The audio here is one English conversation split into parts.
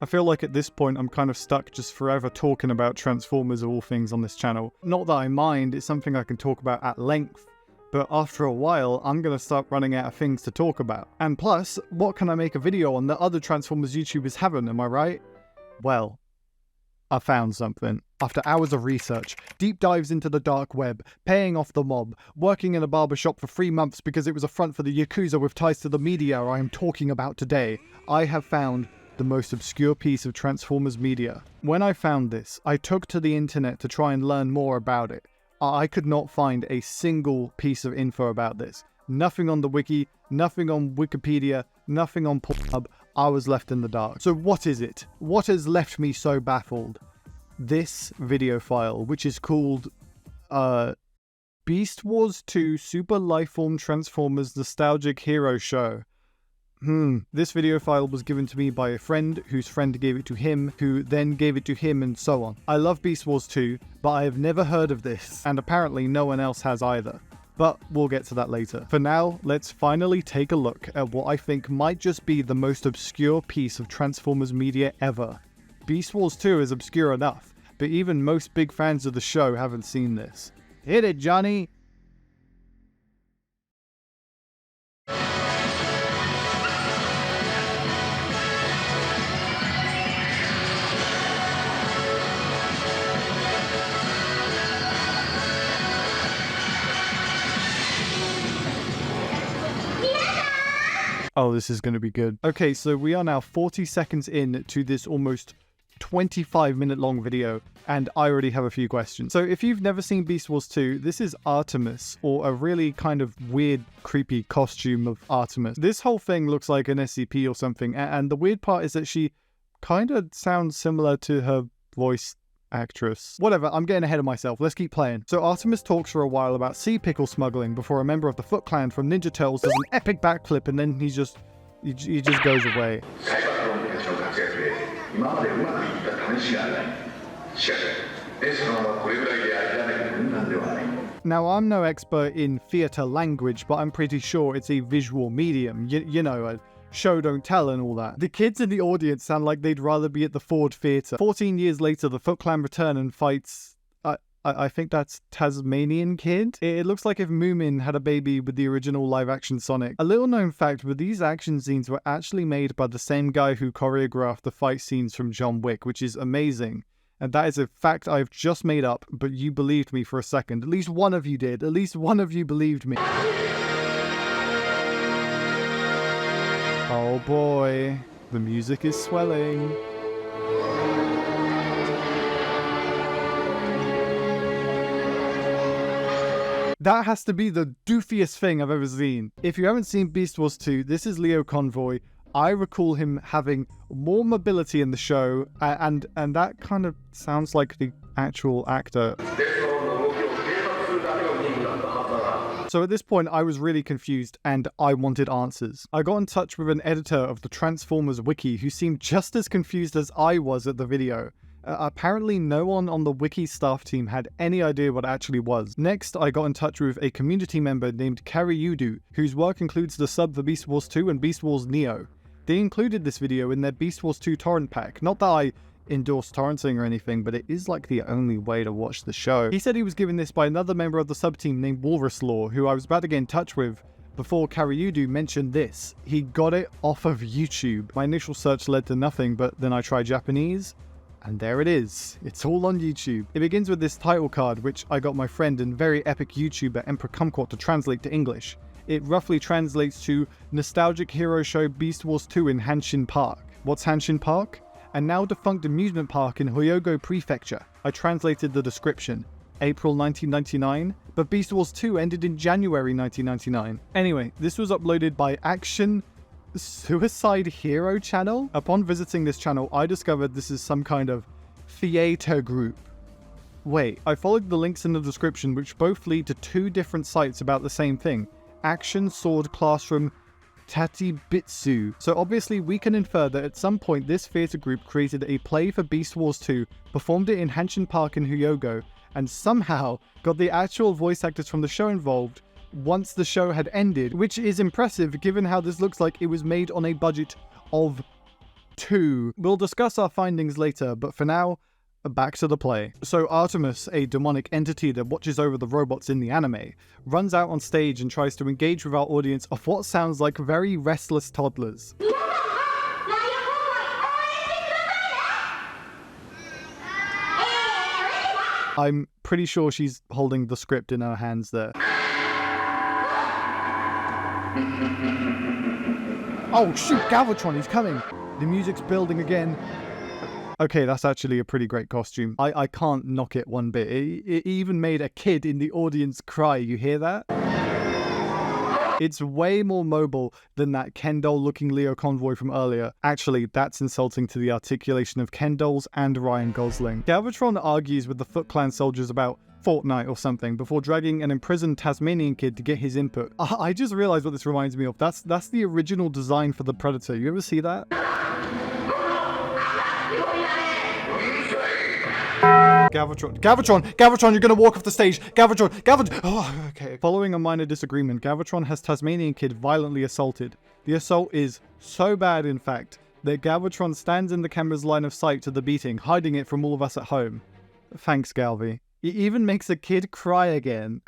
I feel like at this point I'm kind of stuck just forever talking about Transformers of all things on this channel. Not that I mind, it's something I can talk about at length, but after a while I'm gonna start running out of things to talk about. And plus, what can I make a video on that other Transformers YouTubers haven't, am I right? Well, I found something. After hours of research, deep dives into the dark web, paying off the mob, working in a barbershop for 3 months because it was a front for the Yakuza with ties to the media I am talking about today, I have found the most obscure piece of Transformers media. When I found this, I took to the internet to try and learn more about it. I could not find a single piece of info about this. Nothing on the wiki, nothing on Wikipedia, nothing on Pornhub. I was left in the dark. So what is it? What has left me so baffled? This video file, which is called Beast Wars 2 Super Lifeform Transformers Nostalgic Hero Show. This video file was given to me by a friend, whose friend gave it to him, who then gave it to him, and so on. I love Beast Wars 2, but I have never heard of this, and apparently no one else has either. But we'll get to that later. For now, let's finally take a look at what I think might just be the most obscure piece of Transformers media ever. Beast Wars 2 is obscure enough, but even most big fans of the show haven't seen this. Hit it, Johnny! Oh, this is going to be good. Okay, so we are now 40 seconds in to this almost 25-minute long video, and I already have a few questions. So if you've never seen Beast Wars 2, this is Optimus, or a really kind of weird, creepy costume of Optimus. This whole thing looks like an SCP or something, and the weird part is that she kind of sounds similar to her voice actress. Whatever, I'm getting ahead of myself. Let's keep playing. So Optimus talks for a while about sea pickle smuggling before a member of the Foot Clan from Ninja Turtles does an epic backflip, and then he just goes away. Now, I'm no expert in theatre language, but I'm pretty sure it's a visual medium. You know, a show don't tell and all that. The kids in the audience sound like they'd rather be at the Ford Theatre. 14 years later, the Foot Clan return and fights... I think that's Tasmanian Kid? It looks like if Moomin had a baby with the original live-action Sonic. A little known fact, but these action scenes were actually made by the same guy who choreographed the fight scenes from John Wick, which is amazing. And that is a fact I've just made up, but you believed me for a second. At least one of you did. At least one of you believed me. Oh boy, the music is swelling. That has to be the doofiest thing I've ever seen. If you haven't seen Beast Wars 2, this is Lio Convoy. I recall him having more mobility in the show, and that kind of sounds like the actual actor. So at this point, I was really confused, and I wanted answers. I got in touch with an editor of the Transformers wiki who seemed just as confused as I was at the video. Apparently no one on the wiki staff team had any idea what it actually was. Next, I got in touch with a community member named Karyudu, whose work includes the sub for Beast Wars 2 and Beast Wars Neo. They included this video in their Beast Wars 2 torrent pack. Not that I endorse torrenting or anything, but it is like the only way to watch the show. He said he was given this by another member of the sub-team named RoadRustle, who I was about to get in touch with before Karyudu mentioned this. He got it off of YouTube. My initial search led to nothing, but then I tried Japanese, and there it is. It's all on YouTube. It begins with this title card, which I got my friend and very epic YouTuber Emperor Kumquat to translate to English. It roughly translates to Nostalgic Hero Show Beast Wars 2 in Hanshin Park. What's Hanshin Park? A now defunct amusement park in Hyogo Prefecture. I translated the description. April 1999, but Beast Wars 2 ended in January 1999. Anyway, this was uploaded by Action Suicide Hero channel. Upon visiting this channel, I discovered this is some kind of theater group. Wait, I followed the links in the description, which both lead to 2 different sites about the same thing. Action Sword Classroom Tatibitsu. So obviously we can infer that at some point this theater group created a play for Beast Wars 2, performed it in Hanshin Park in Hyogo, and somehow got the actual voice actors from the show involved once the show had ended, which is impressive given how this looks like it was made on a budget of 2. We'll discuss our findings later, but for now, back to the play. So Optimus, a demonic entity that watches over the robots in the anime, runs out on stage and tries to engage with our audience of what sounds like very restless toddlers. I'm pretty sure she's holding the script in her hands there. Oh shoot, Galvatron, he's coming! The music's building again. Okay, that's actually a pretty great costume. I can't knock it one bit. It even made a kid in the audience cry, you hear that? It's way more mobile than that Ken doll looking Lio Convoy from earlier. Actually, that's insulting to the articulation of Ken dolls and Ryan Gosling. Galvatron argues with the Foot Clan soldiers about Fortnite or something before dragging an imprisoned Tasmanian kid to get his input. I just realized what this reminds me of. That's the original design for the Predator. You ever see that? Galvatron, you're gonna walk off the stage. Galvatron. Oh, okay. Following a minor disagreement, Galvatron has Tasmanian kid violently assaulted. The assault is so bad, in fact, that Galvatron stands in the camera's line of sight to the beating, hiding it from all of us at home. Thanks, Galvi. He even makes a kid cry again.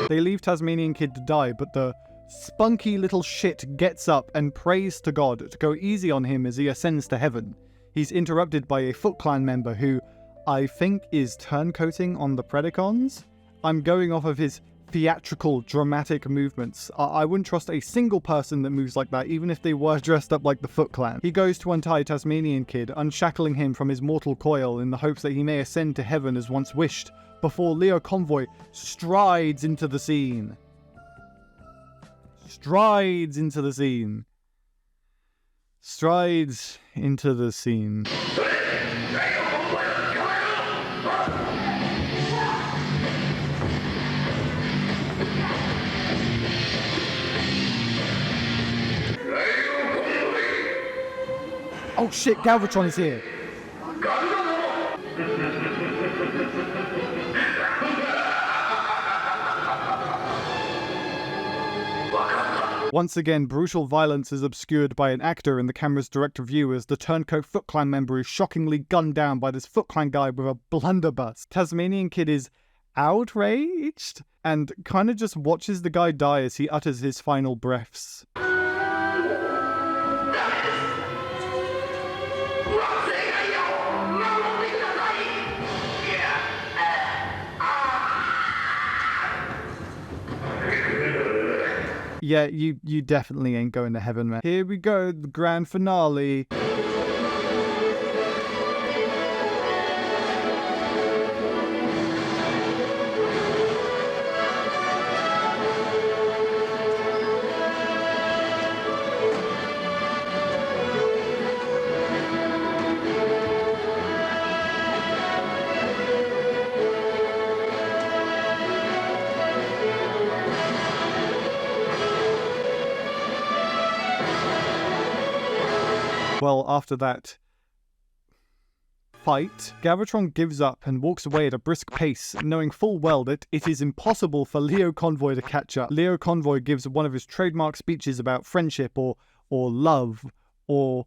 They leave Tasmanian kid to die, but the spunky little shit gets up and prays to God to go easy on him as he ascends to heaven. He's interrupted by a Foot Clan member who I think is turncoating on the Predacons. I'm going off of his theatrical, dramatic movements. I wouldn't trust a single person that moves like that, even if they were dressed up like the Foot Clan. He goes to untie Tasmanian kid, unshackling him from his mortal coil in the hopes that he may ascend to heaven as once wished, before Lio Convoy strides into the scene. Strides into the scene. Oh shit, Galvatron is here. Once again, brutal violence is obscured by an actor in the camera's direct view as the turncoat Foot Clan member is shockingly gunned down by this Foot Clan guy with a blunderbuss. Tasmanian kid is outraged and kind of just watches the guy die as he utters his final breaths. Yeah, you definitely ain't going to heaven, man. Here we go, the grand finale. Well, after that fight, Galvatron gives up and walks away at a brisk pace, knowing full well that it is impossible for Lio Convoy to catch up. Lio Convoy gives one of his trademark speeches about friendship or love or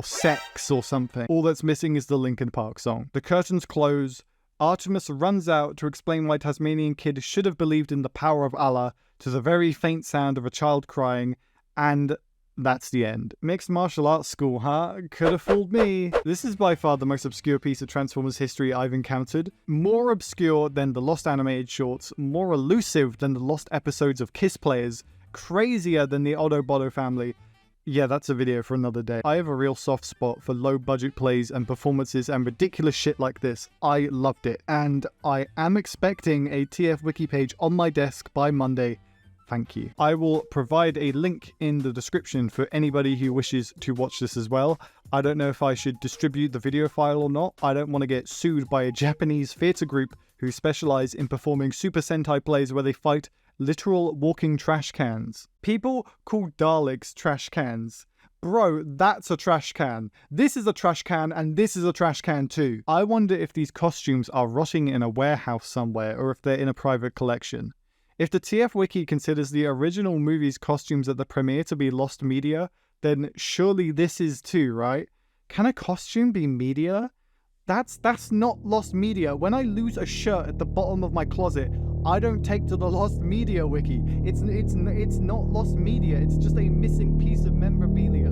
sex or something. All that's missing is the Linkin Park song. The curtains close. Optimus runs out to explain why Tasmanian kid should have believed in the power of Allah to the very faint sound of a child crying, and that's the end. Mixed martial arts school, huh? Could have fooled me. This is by far the most obscure piece of Transformers history I've encountered. More obscure than the lost animated shorts, more elusive than the lost episodes of Kiss Players, crazier than the Autoboto family. Yeah, that's a video for another day. I have a real soft spot for low budget plays and performances and ridiculous shit like this. I loved it. And I am expecting a TF wiki page on my desk by Monday. Thank you. I will provide a link in the description for anybody who wishes to watch this as well. I don't know if I should distribute the video file or not. I don't want to get sued by a Japanese theatre group who specialize in performing Super Sentai plays where they fight literal walking trash cans. People call Daleks trash cans. Bro, that's a trash can. This is a trash can, and this is a trash can too. I wonder if these costumes are rotting in a warehouse somewhere or if they're in a private collection. If the TF Wiki considers the original movie's costumes at the premiere to be lost media, then surely this is too, right? Can a costume be media? That's not lost media. When I lose a shirt at the bottom of my closet, I don't take to the lost media wiki. It's not lost media. It's just a missing piece of memorabilia.